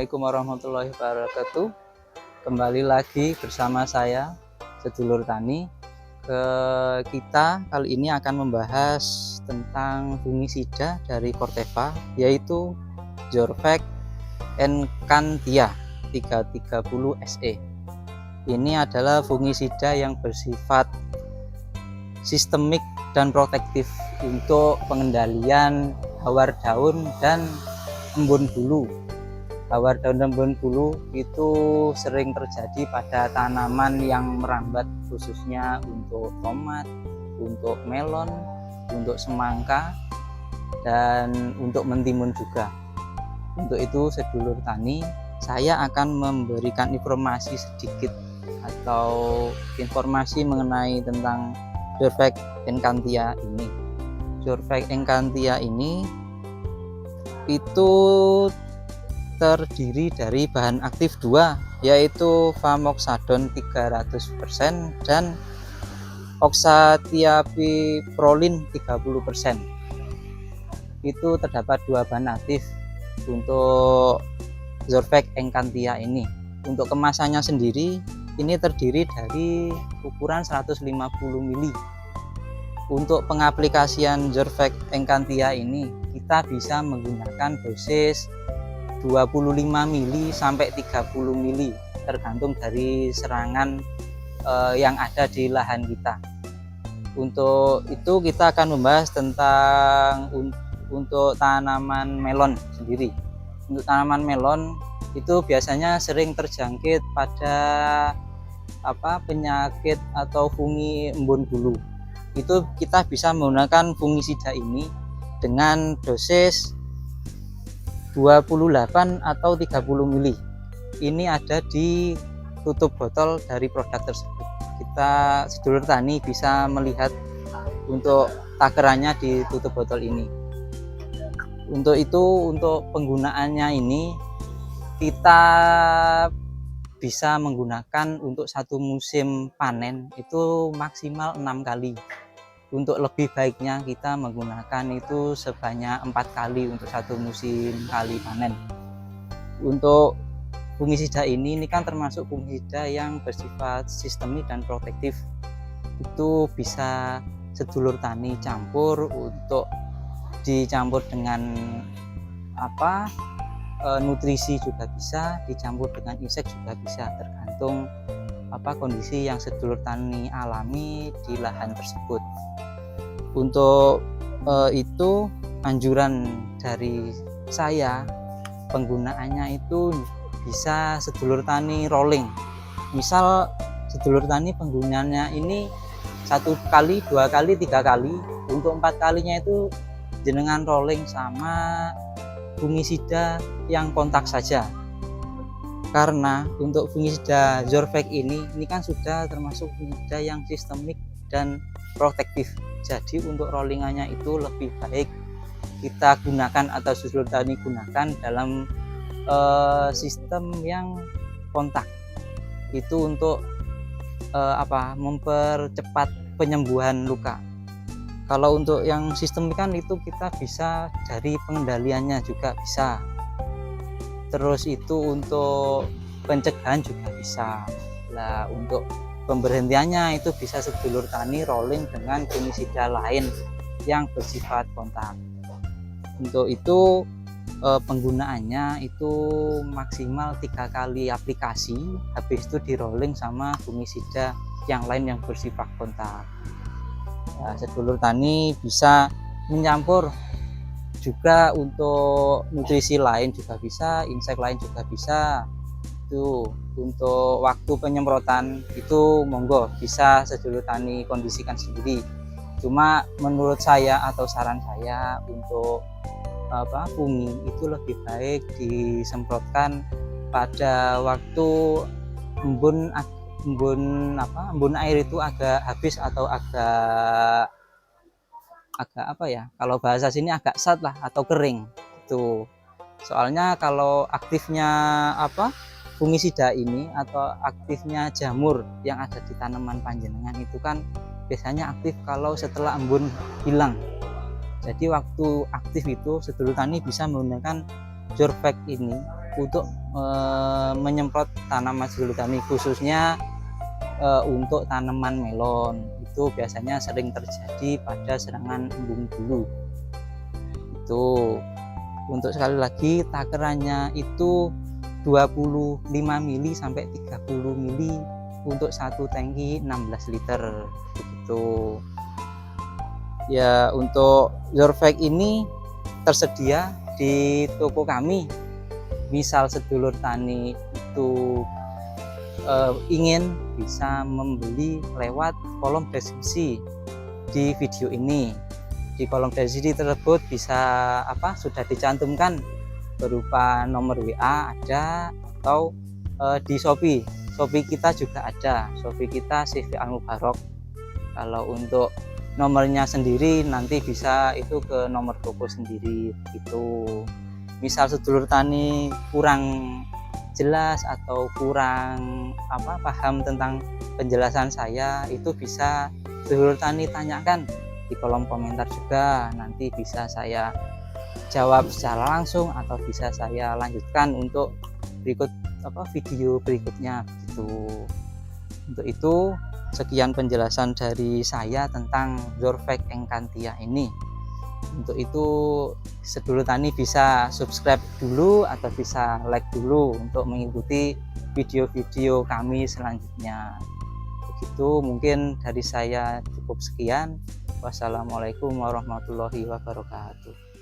Assalamualaikum warahmatullahi wabarakatuh. Kembali lagi bersama saya, Sedulur Tani. Kita kali ini akan membahas tentang fungisida dari Corteva, yaitu Zorvec Encantia 330 SE. Ini adalah fungisida yang bersifat sistemik dan protektif untuk pengendalian hawar daun dan embun bulu. Hawar daun dan embun bulu itu sering terjadi pada tanaman yang merambat, khususnya untuk tomat, untuk melon, untuk semangka, dan untuk mentimun juga. Untuk itu, sedulur tani, saya akan memberikan informasi sedikit atau informasi mengenai tentang Zorvec Encantia ini. Zorvec Encantia ini itu terdiri dari bahan aktif 2, yaitu Famoxadon 300% dan Oxatiapiprolin 30%. Itu terdapat 2 bahan aktif untuk Zorvec Encantia ini. Untuk kemasannya sendiri ini terdiri dari ukuran 150 ml. Untuk pengaplikasian Zorvec Encantia ini kita bisa menggunakan dosis 25 mili sampai 30 mili, tergantung dari serangan yang ada di lahan kita. Untuk itu kita akan membahas tentang untuk tanaman melon sendiri. Untuk tanaman melon itu biasanya sering terjangkit pada penyakit atau fungi embun bulu. Itu kita bisa menggunakan fungisida ini dengan dosis 28 atau 30 mili. Ini ada di tutup botol dari produk tersebut. Kita sedulur tani bisa melihat untuk takarannya di tutup botol ini. Untuk itu, untuk penggunaannya ini kita bisa menggunakan untuk satu musim panen itu maksimal 6 kali. Untuk lebih baiknya kita menggunakan itu sebanyak 4 kali untuk satu musim kali panen. Untuk fungisida ini kan termasuk fungisida yang bersifat sistemik dan protektif. Itu bisa sedulur tani campur untuk dicampur dengan nutrisi juga bisa, dicampur dengan insek juga bisa, tergantung kondisi yang sedulur tani alami di lahan tersebut. Untuk itu anjuran dari saya, penggunaannya itu bisa sedulur tani rolling. Misal sedulur tani penggunaannya ini 1 kali, 2 kali, 3 kali. Untuk 4 kalinya itu jenengan rolling sama fungisida yang kontak saja. Karena untuk fungisida Zorvec ini kan sudah termasuk fungisida yang sistemik dan protektif. Jadi untuk rollingannya itu lebih baik kita gunakan atau sedulur tani gunakan dalam sistem yang kontak. Itu untuk mempercepat penyembuhan luka. Kalau untuk yang sistemik kan itu kita bisa dari pengendaliannya juga bisa. Terus itu untuk pencegahan juga bisa. Nah, untuk pemberhentiannya itu bisa sedulur tani rolling dengan fungisida lain yang bersifat kontak. Untuk itu penggunaannya itu maksimal 3 kali aplikasi, habis itu di rolling sama fungisida yang lain yang bersifat kontak. Nah, sedulur tani bisa mencampur juga untuk nutrisi lain juga bisa, insek lain juga bisa. Itu untuk waktu penyemprotan itu monggo bisa sedulur tani kondisikan sendiri. Cuma menurut saya atau saran saya untuk fungi itu lebih baik disemprotkan pada waktu embun air itu agak habis atau agak kalau bahasa sini agak sat lah atau kering itu. Soalnya kalau aktifnya fungisida ini atau aktifnya jamur yang ada di tanaman panjenengan itu kan biasanya aktif kalau setelah embun hilang. Jadi waktu aktif itu sedulur tani bisa menggunakan Zorvec ini untuk menyemprot tanaman sedulur tani, khususnya untuk tanaman melon. Itu biasanya sering terjadi pada serangan embun bulu. Itu untuk sekali lagi takarannya itu 25 mili sampai 30 mili untuk satu tangki 16 liter begitu. Ya, untuk Zorvec ini tersedia di toko kami. Misal sedulur tani itu ingin, bisa membeli lewat kolom deskripsi di video ini. Di kolom deskripsi tersebut bisa sudah dicantumkan berupa nomor WA ada, atau di Shopee kita juga ada. Shopee kita CV Al Mubarok. Kalau untuk nomornya sendiri nanti bisa itu ke nomor toko sendiri gitu. Misal sedulur tani kurang jelas atau kurang paham tentang penjelasan saya, itu bisa sedulur tani tanyakan di kolom komentar juga, nanti bisa saya jawab secara langsung atau bisa saya lanjutkan untuk video berikutnya gitu. Untuk itu sekian penjelasan dari saya tentang Zorvec Encantia ini. Untuk itu sedulur tani bisa subscribe dulu atau bisa like dulu untuk mengikuti video-video kami selanjutnya. Begitu mungkin dari saya, cukup sekian. Wassalamualaikum warahmatullahi wabarakatuh.